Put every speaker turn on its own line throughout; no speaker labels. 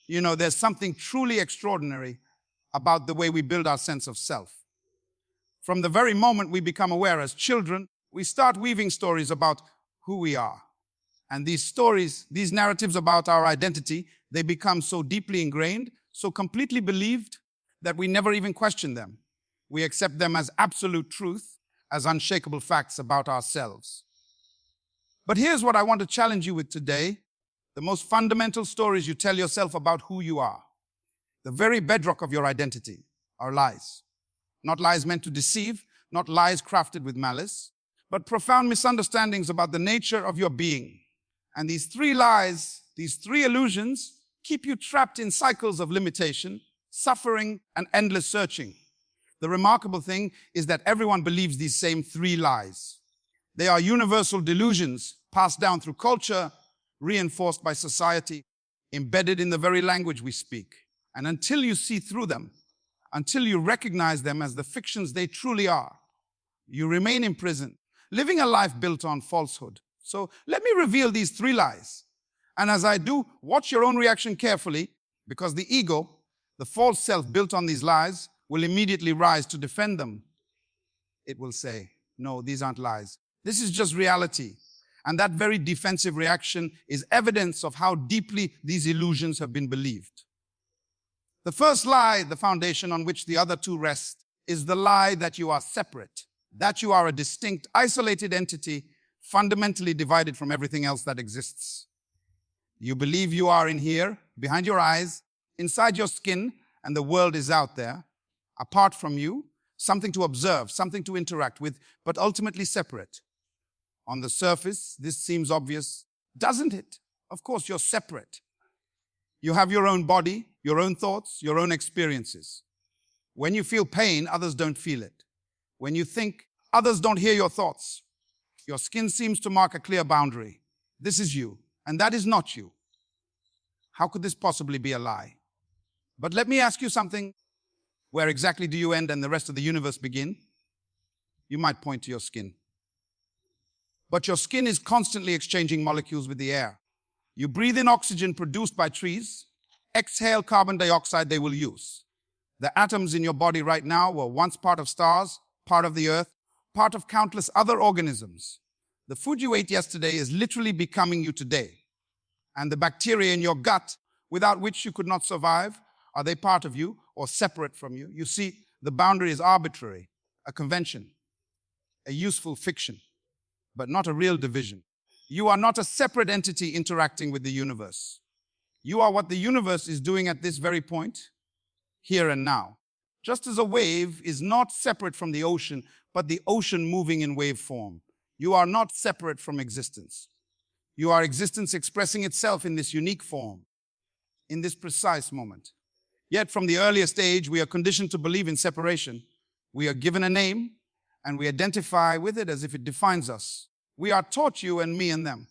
You know, there's something truly extraordinary about the way we build our sense of self. From the very moment we become aware as children, we start weaving stories about who we are. And these stories, these narratives about our identity, they become so deeply ingrained, so completely believed, that we never even question them. We accept them as absolute truth, as unshakable facts about ourselves. But here's what I want to challenge you with today. The most fundamental stories you tell yourself about who you are, the very bedrock of your identity, are lies. Not lies meant to deceive, not lies crafted with malice, but profound misunderstandings about the nature of your being. And these three lies, these three illusions, keep you trapped in cycles of limitation, suffering, and endless searching. The remarkable thing is that everyone believes these same three lies. They are universal delusions passed down through culture, reinforced by society, embedded in the very language we speak. And until you see through them, until you recognize them as the fictions they truly are, you remain imprisoned, living a life built on falsehood. So let me reveal these three lies. And as I do, watch your own reaction carefully, because the ego, the false self built on these lies, will immediately rise to defend them. It will say, no, these aren't lies. This is just reality. And that very defensive reaction is evidence of how deeply these illusions have been believed. The first lie, the foundation on which the other two rest, is the lie that you are separate, that you are a distinct, isolated entity, fundamentally divided from everything else that exists. You believe you are in here, behind your eyes, inside your skin, and the world is out there, apart from you, something to observe, something to interact with, but ultimately separate. On the surface, this seems obvious, doesn't it? Of course, you're separate. You have your own body, your own thoughts, your own experiences. When you feel pain, others don't feel it. When you think, others don't hear your thoughts. Your skin seems to mark a clear boundary. This is you, and that is not you. How could this possibly be a lie? But let me ask you something. Where exactly do you end and the rest of the universe begin? You might point to your skin. But your skin is constantly exchanging molecules with the air. You breathe in oxygen produced by trees, exhale carbon dioxide they will use. The atoms in your body right now were once part of stars, part of the earth, part of countless other organisms. The food you ate yesterday is literally becoming you today. And the bacteria in your gut, without which you could not survive, are they part of you or separate from you? You see, the boundary is arbitrary, a convention, a useful fiction, but not a real division. You are not a separate entity interacting with the universe. You are what the universe is doing at this very point, here and now. Just as a wave is not separate from the ocean, but the ocean moving in wave form. You are not separate from existence. You are existence expressing itself in this unique form, in this precise moment. Yet from the earliest age, we are conditioned to believe in separation. We are given a name, and we identify with it as if it defines us. We are taught you and me and them.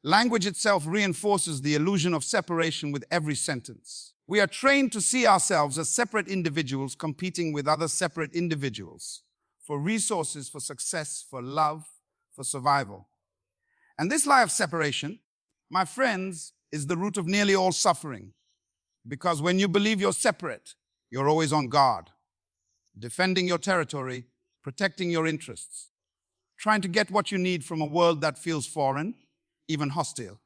Language itself reinforces the illusion of separation with every sentence. We are trained to see ourselves as separate individuals competing with other separate individuals for resources, for success, for love, for survival. And this lie of separation, my friends, is the root of nearly all suffering. Because when you believe you're separate, you're always on guard, defending your territory, protecting your interests, trying to get what you need from a world that feels foreign, even hostile.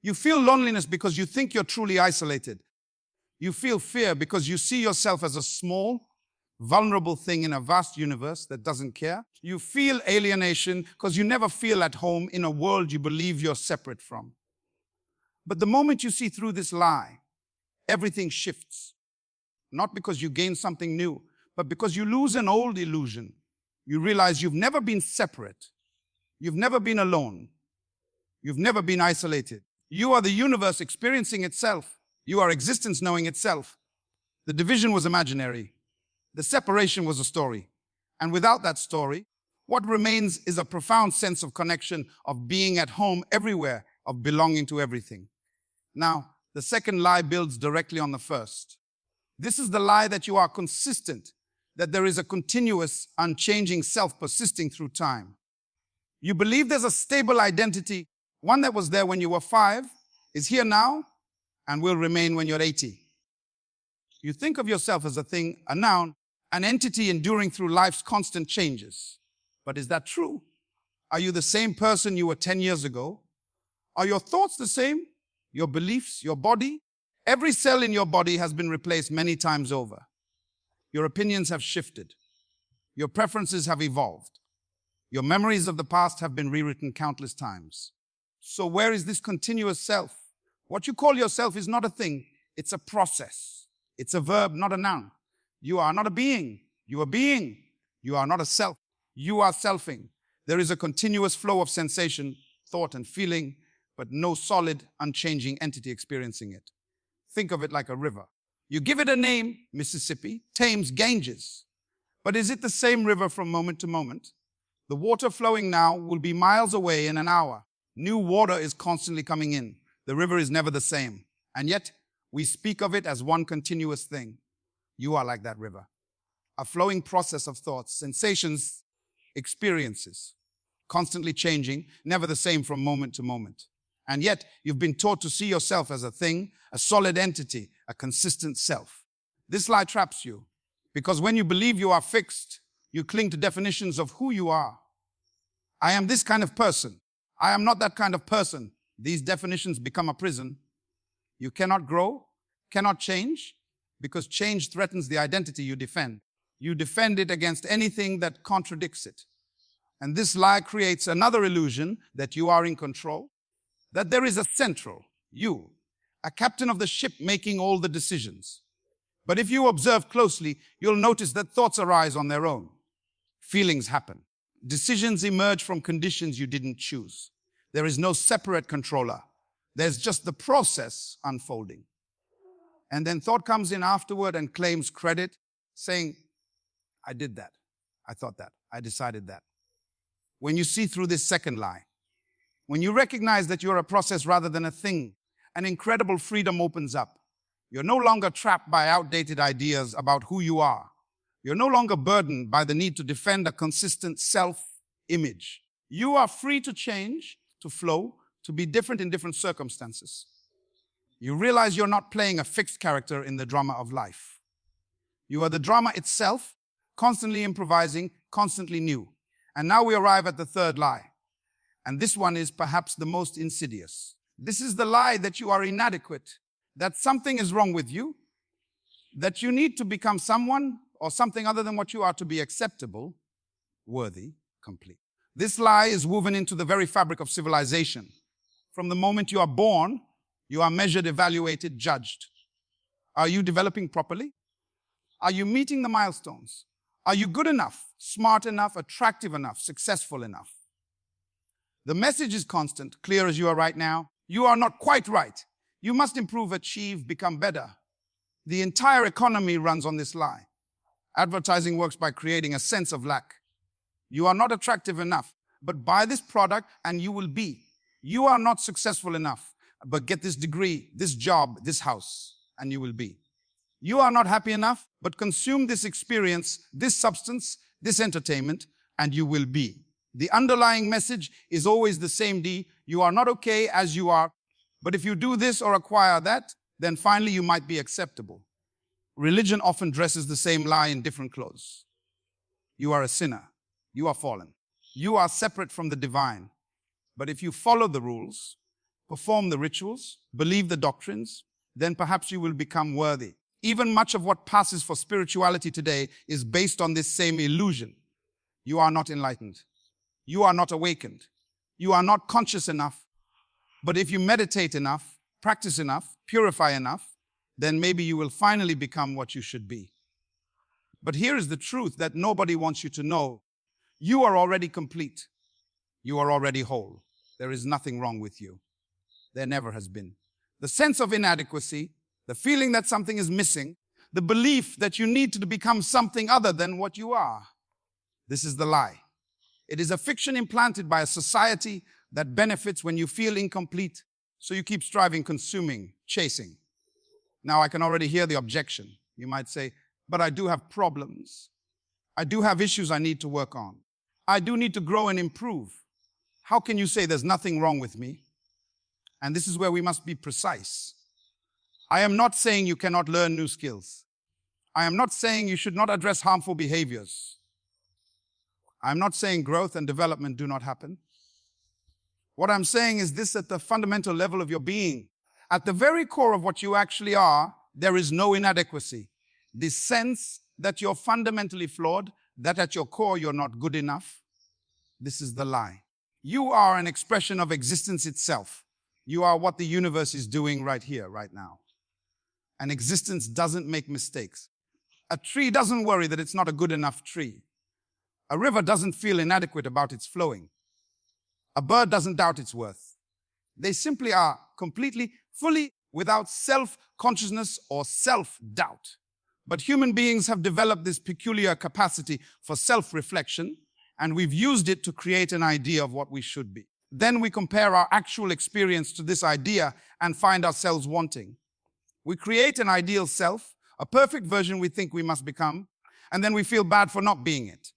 You feel loneliness because you think you're truly isolated. You feel fear because you see yourself as a small, vulnerable thing in a vast universe that doesn't care. You feel alienation because you never feel at home in a world you believe you're separate from. But the moment you see through this lie, everything shifts. Not because you gain something new, but because you lose an old illusion. You realize you've never been separate. You've never been alone. You've never been isolated. You are the universe experiencing itself. You are existence knowing itself. The division was imaginary. The separation was a story. And without that story, what remains is a profound sense of connection, of being at home everywhere, of belonging to everything. Now, the second lie builds directly on the first. This is the lie that you are consistent, that there is a continuous, unchanging self persisting through time. You believe there's a stable identity, one that was there when you were 5, is here now, and will remain when you're 80. You think of yourself as a thing, a noun, an entity enduring through life's constant changes. But is that true? Are you the same person you were 10 years ago? Are your thoughts the same? Your beliefs, your body? Every cell in your body has been replaced many times over. Your opinions have shifted. Your preferences have evolved. Your memories of the past have been rewritten countless times. So where is this continuous self? What you call yourself is not a thing, it's a process. It's a verb, not a noun. You are not a being. You are being. You are not a self. You are selfing. There is a continuous flow of sensation, thought, and feeling, but no solid, unchanging entity experiencing it. Think of it like a river. You give it a name, Mississippi, Thames, Ganges. But is it the same river from moment to moment? The water flowing now will be miles away in an hour. New water is constantly coming in. The river is never the same. And yet, we speak of it as one continuous thing. You are like that river. A flowing process of thoughts, sensations, experiences, constantly changing, never the same from moment to moment. And yet, you've been taught to see yourself as a thing, a solid entity, a consistent self. This lie traps you, because when you believe you are fixed, you cling to definitions of who you are. I am this kind of person. I am not that kind of person. These definitions become a prison. You cannot grow, cannot change, because change threatens the identity you defend. You defend it against anything that contradicts it. And this lie creates another illusion that you are in control, that there is a central, you, a captain of the ship making all the decisions. But if you observe closely, you'll notice that thoughts arise on their own. Feelings happen. Decisions emerge from conditions you didn't choose. There is no separate controller. There's just the process unfolding. And then thought comes in afterward and claims credit, saying, I did that, I thought that, I decided that. When you see through this second lie, when you recognize that you're a process rather than a thing, an incredible freedom opens up. You're no longer trapped by outdated ideas about who you are. You're no longer burdened by the need to defend a consistent self-image. You are free to change, to flow, to be different in different circumstances. You realize you're not playing a fixed character in the drama of life. You are the drama itself, constantly improvising, constantly new. And now we arrive at the third lie. And this one is perhaps the most insidious. This is the lie that you are inadequate, that something is wrong with you, that you need to become someone or something other than what you are to be acceptable, worthy, complete. This lie is woven into the very fabric of civilization. From the moment you are born, you are measured, evaluated, judged. Are you developing properly? Are you meeting the milestones? Are you good enough, smart enough, attractive enough, successful enough? The message is constant, clear as you are right now. You are not quite right. You must improve, achieve, become better. The entire economy runs on this lie. Advertising works by creating a sense of lack. You are not attractive enough, but buy this product and you will be. You are not successful enough, but get this degree, this job, this house, and you will be. You are not happy enough, but consume this experience, this substance, this entertainment, and you will be. The underlying message is always the same, D. You are not okay as you are, but if you do this or acquire that, then finally you might be acceptable. Religion often dresses the same lie in different clothes. You are a sinner. You are fallen. You are separate from the divine. But if you follow the rules, perform the rituals, believe the doctrines, then perhaps you will become worthy. Even much of what passes for spirituality today is based on this same illusion. You are not enlightened. You are not awakened. You are not conscious enough. But if you meditate enough, practice enough, purify enough, then maybe you will finally become what you should be. But here is the truth that nobody wants you to know. You are already complete. You are already whole. There is nothing wrong with you. There never has been. The sense of inadequacy, the feeling that something is missing, the belief that you need to become something other than what you are. This is the lie. It is a fiction implanted by a society that benefits when you feel incomplete, so you keep striving, consuming, chasing. Now I can already hear the objection. You might say, but I do have problems. I do have issues I need to work on. I do need to grow and improve. How can you say there's nothing wrong with me? And this is where we must be precise. I am not saying you cannot learn new skills. I am not saying you should not address harmful behaviors. I'm not saying growth and development do not happen. What I'm saying is this: at the fundamental level of your being, at the very core of what you actually are, there is no inadequacy. This sense that you're fundamentally flawed, that at your core you're not good enough, this is the lie. You are an expression of existence itself. You are what the universe is doing right here, right now. And existence doesn't make mistakes. A tree doesn't worry that it's not a good enough tree. A river doesn't feel inadequate about its flowing. A bird doesn't doubt its worth. They simply are completely, fully, without self-consciousness or self-doubt. But human beings have developed this peculiar capacity for self-reflection, and we've used it to create an idea of what we should be. Then we compare our actual experience to this idea and find ourselves wanting. We create an ideal self, a perfect version we think we must become, and then we feel bad for not being it.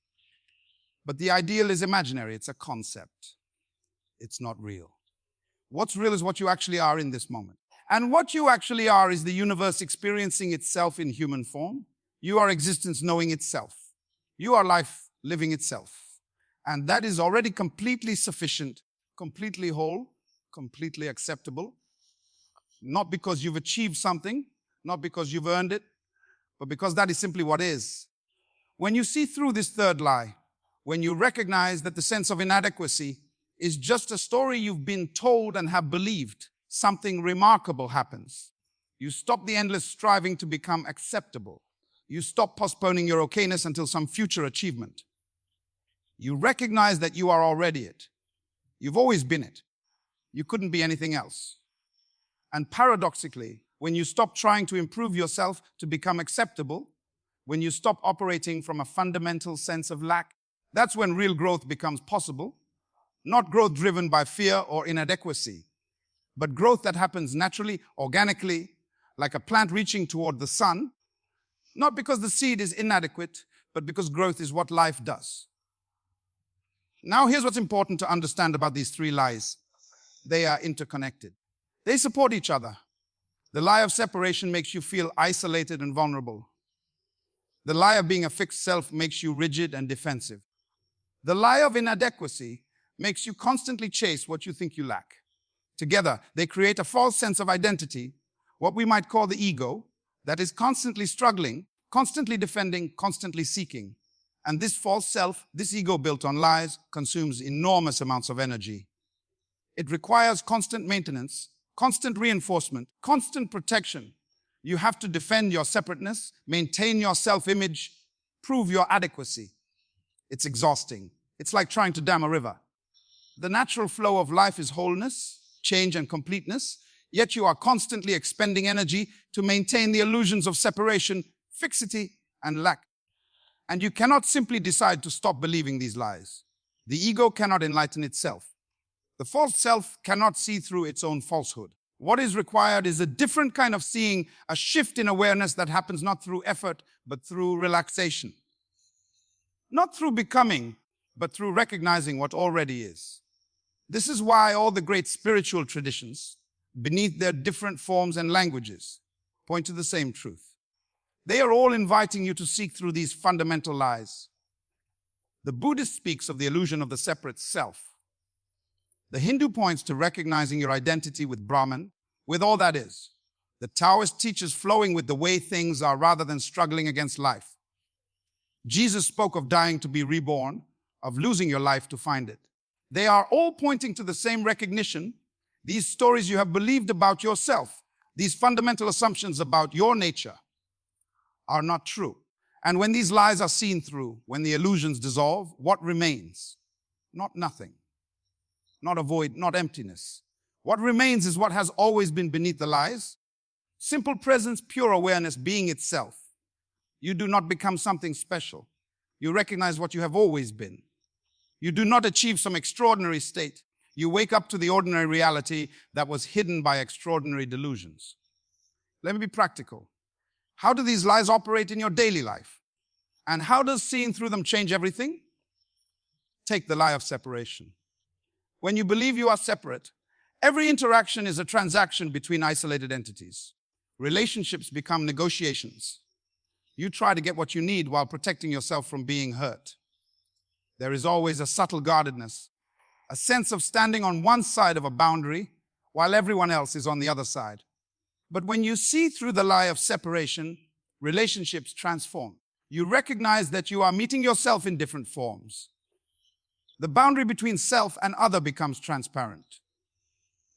But the ideal is imaginary. It's a concept. It's not real. What's real is what you actually are in this moment. And what you actually are is the universe experiencing itself in human form. You are existence knowing itself. You are life living itself. And that is already completely sufficient, completely whole, completely acceptable. Not because you've achieved something, not because you've earned it, but because that is simply what is. When you see through this third lie, when you recognize that the sense of inadequacy is just a story you've been told and have believed, something remarkable happens. You stop the endless striving to become acceptable. You stop postponing your okayness until some future achievement. You recognize that you are already it. You've always been it. You couldn't be anything else. And paradoxically, when you stop trying to improve yourself to become acceptable, when you stop operating from a fundamental sense of lack, that's when real growth becomes possible. Not growth driven by fear or inadequacy, but growth that happens naturally, organically, like a plant reaching toward the sun, not because the seed is inadequate, but because growth is what life does. Now, here's what's important to understand about these three lies. They are interconnected. They support each other. The lie of separation makes you feel isolated and vulnerable. The lie of being a fixed self makes you rigid and defensive. The lie of inadequacy makes you constantly chase what you think you lack. Together, they create a false sense of identity, what we might call the ego, that is constantly struggling, constantly defending, constantly seeking. And this false self, this ego built on lies, consumes enormous amounts of energy. It requires constant maintenance, constant reinforcement, constant protection. You have to defend your separateness, maintain your self-image, prove your adequacy. It's exhausting. It's like trying to dam a river. The natural flow of life is wholeness, change, and completeness, yet you are constantly expending energy to maintain the illusions of separation, fixity, and lack. And you cannot simply decide to stop believing these lies. The ego cannot enlighten itself. The false self cannot see through its own falsehood. What is required is a different kind of seeing, a shift in awareness that happens not through effort, but through relaxation. Not through becoming, but through recognizing what already is. This is why all the great spiritual traditions, beneath their different forms and languages, point to the same truth. They are all inviting you to seek through these fundamental lies. The Buddhist speaks of the illusion of the separate self. The Hindu points to recognizing your identity with Brahman, with all that is. The Taoist teaches flowing with the way things are rather than struggling against life. Jesus spoke of dying to be reborn, of losing your life to find it. They are all pointing to the same recognition. These stories you have believed about yourself, these fundamental assumptions about your nature, are not true. And when these lies are seen through, when the illusions dissolve, what remains? Not nothing, not a void, not emptiness. What remains is what has always been beneath the lies. Simple presence, pure awareness, being itself. You do not become something special. You recognize what you have always been. You do not achieve some extraordinary state. You wake up to the ordinary reality that was hidden by extraordinary delusions. Let me be practical. How do these lies operate in your daily life? And how does seeing through them change everything? Take the lie of separation. When you believe you are separate, every interaction is a transaction between isolated entities. Relationships become negotiations. You try to get what you need while protecting yourself from being hurt. There is always a subtle guardedness, a sense of standing on one side of a boundary while everyone else is on the other side. But when you see through the lie of separation, relationships transform. You recognize that you are meeting yourself in different forms. The boundary between self and other becomes transparent.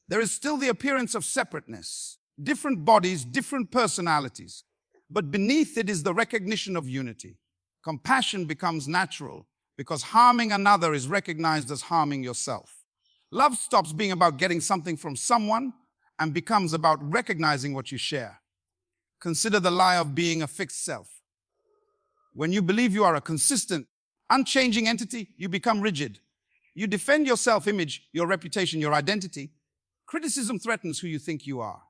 There is still the appearance of separateness, different bodies, different personalities, but beneath it is the recognition of unity. Compassion becomes natural because harming another is recognized as harming yourself. Love stops being about getting something from someone and becomes about recognizing what you share. Consider the lie of being a fixed self. When you believe you are a consistent, unchanging entity, you become rigid. You defend your self-image, your reputation, your identity. Criticism threatens who you think you are.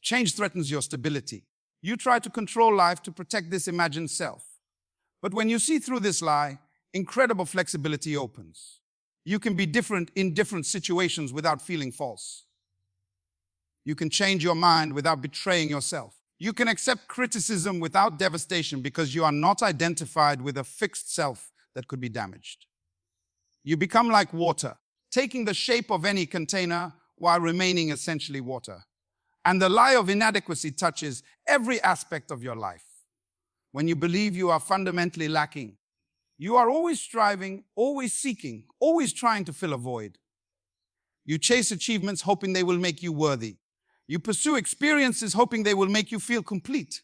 Change threatens your stability. You try to control life to protect this imagined self. But when you see through this lie, incredible flexibility opens. You can be different in different situations without feeling false. You can change your mind without betraying yourself. You can accept criticism without devastation because you are not identified with a fixed self that could be damaged. You become like water, taking the shape of any container while remaining essentially water. And the lie of inadequacy touches every aspect of your life. When you believe you are fundamentally lacking, you are always striving, always seeking, always trying to fill a void. You chase achievements hoping they will make you worthy. You pursue experiences hoping they will make you feel complete.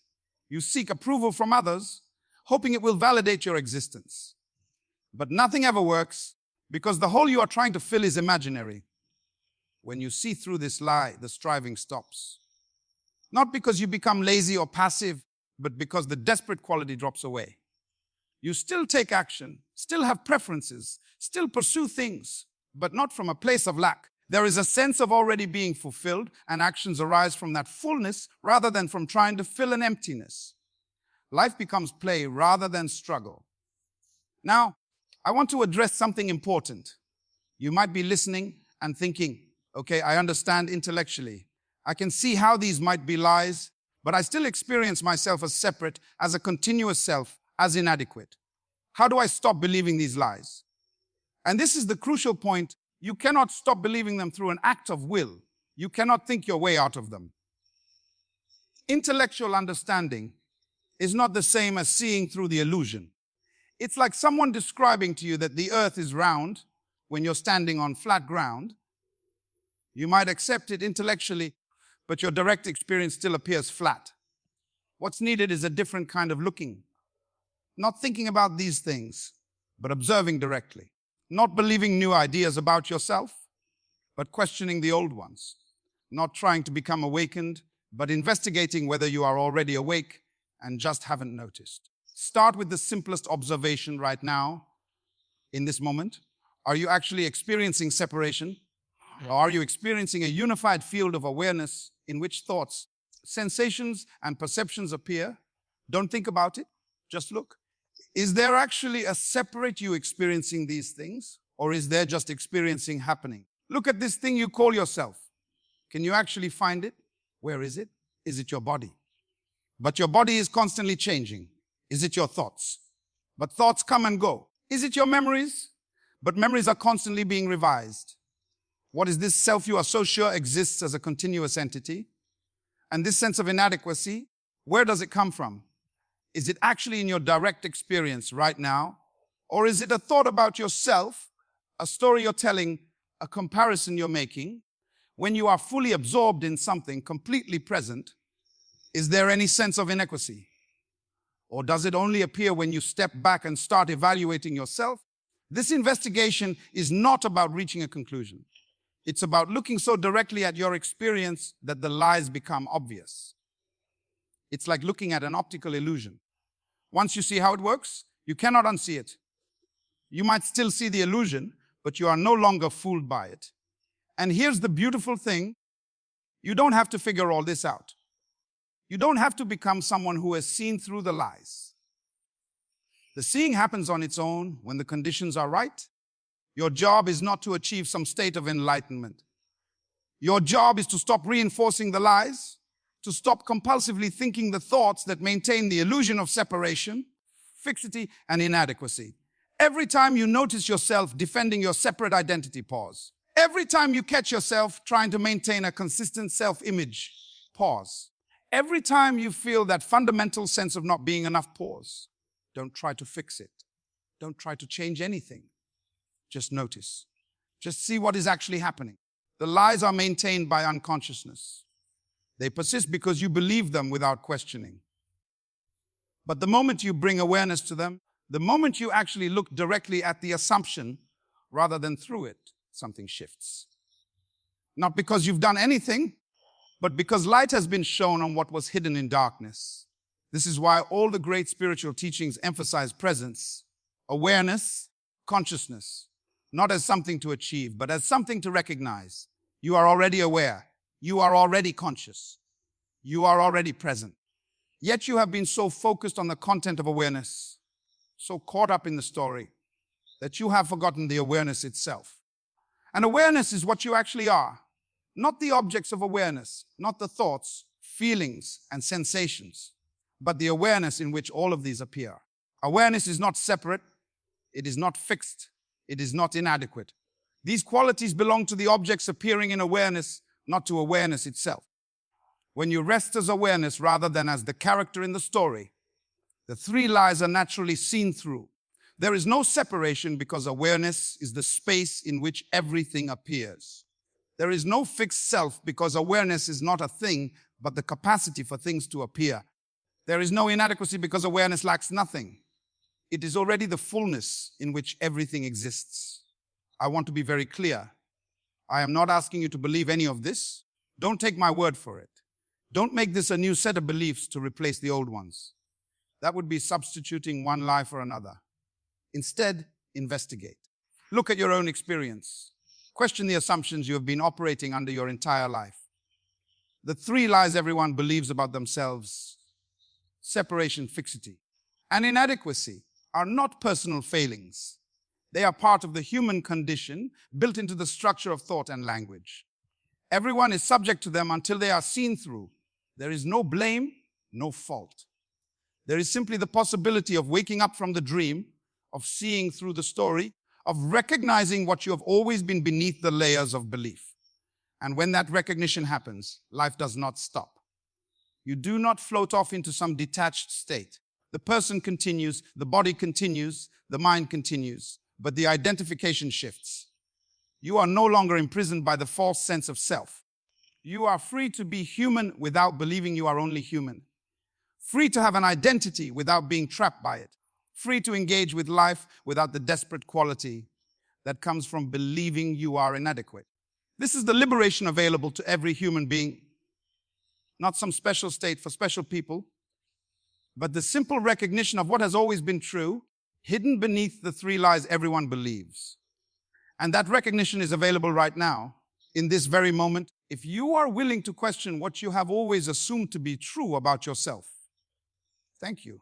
You seek approval from others, hoping it will validate your existence. But nothing ever works because the hole you are trying to fill is imaginary. When you see through this lie, the striving stops. Not because you become lazy or passive, but because the desperate quality drops away. You still take action, still have preferences, still pursue things, but not from a place of lack. There is a sense of already being fulfilled, and actions arise from that fullness rather than from trying to fill an emptiness. Life becomes play rather than struggle. Now, I want to address something important. You might be listening and thinking, okay, I understand intellectually. I can see how these might be lies, but I still experience myself as separate, as a continuous self, as inadequate. How do I stop believing these lies? And this is the crucial point. You cannot stop believing them through an act of will. You cannot think your way out of them. Intellectual understanding is not the same as seeing through the illusion. It's like someone describing to you that the earth is round when you're standing on flat ground. You might accept it intellectually, but your direct experience still appears flat. What's needed is a different kind of looking. Not thinking about these things, but observing directly. Not believing new ideas about yourself, but questioning the old ones. Not trying to become awakened, but investigating whether you are already awake and just haven't noticed. Start with the simplest observation right now, in this moment. Are you actually experiencing separation? Or are you experiencing a unified field of awareness in which thoughts, sensations, and perceptions appear? Don't think about it, just look. Is there actually a separate you experiencing these things, or is there just experiencing happening? Look at this thing you call yourself. Can you actually find it? Where is it? Is it your body? But your body is constantly changing. Is it your thoughts? But thoughts come and go. Is it your memories? But memories are constantly being revised. What is this self you are so sure exists as a continuous entity? And this sense of inadequacy, where does it come from? Is it actually in your direct experience right now? Or is it a thought about yourself, a story you're telling, a comparison you're making? When you are fully absorbed in something, completely present, is there any sense of inadequacy? Or does it only appear when you step back and start evaluating yourself? This investigation is not about reaching a conclusion. It's about looking so directly at your experience that the lies become obvious. It's like looking at an optical illusion. Once you see how it works, you cannot unsee it. You might still see the illusion, but you are no longer fooled by it. And here's the beautiful thing. You don't have to figure all this out. You don't have to become someone who has seen through the lies. The seeing happens on its own when the conditions are right. Your job is not to achieve some state of enlightenment. Your job is to stop reinforcing the lies, to stop compulsively thinking the thoughts that maintain the illusion of separation, fixity, and inadequacy. Every time you notice yourself defending your separate identity, pause. Every time you catch yourself trying to maintain a consistent self-image, pause. Every time you feel that fundamental sense of not being enough, pause. Don't try to fix it. Don't try to change anything. Just notice. Just see what is actually happening. The lies are maintained by unconsciousness. They persist because you believe them without questioning. But the moment you bring awareness to them, the moment you actually look directly at the assumption rather than through it, something shifts. Not because you've done anything, but because light has been shown on what was hidden in darkness. This is why all the great spiritual teachings emphasize presence, awareness, consciousness, not as something to achieve, but as something to recognize. You are already aware. You are already conscious. You are already present. Yet you have been so focused on the content of awareness, so caught up in the story, that you have forgotten the awareness itself. And awareness is what you actually are, not the objects of awareness, not the thoughts, feelings, and sensations, but the awareness in which all of these appear. Awareness is not separate, it is not fixed, it is not inadequate. These qualities belong to the objects appearing in awareness, not to awareness itself. When you rest as awareness rather than as the character in the story, the three lies are naturally seen through. There is no separation because awareness is the space in which everything appears. There is no fixed self because awareness is not a thing, but the capacity for things to appear. There is no inadequacy because awareness lacks nothing. It is already the fullness in which everything exists. I want to be very clear. I am not asking you to believe any of this. Don't take my word for it. Don't make this a new set of beliefs to replace the old ones. That would be substituting one lie for another. Instead, investigate. Look at your own experience. Question the assumptions you have been operating under your entire life. The three lies everyone believes about themselves, separation, fixity, and inadequacy, are not personal failings. They are part of the human condition built into the structure of thought and language. Everyone is subject to them until they are seen through. There is no blame, no fault. There is simply the possibility of waking up from the dream, of seeing through the story, of recognizing what you have always been beneath the layers of belief. And when that recognition happens, life does not stop. You do not float off into some detached state. The person continues, the body continues, the mind continues, but the identification shifts. You are no longer imprisoned by the false sense of self. You are free to be human without believing you are only human. Free to have an identity without being trapped by it. Free to engage with life without the desperate quality that comes from believing you are inadequate. This is the liberation available to every human being, not some special state for special people, but the simple recognition of what has always been true, hidden beneath the three lies everyone believes. And that recognition is available right now, in this very moment, if you are willing to question what you have always assumed to be true about yourself. Thank you.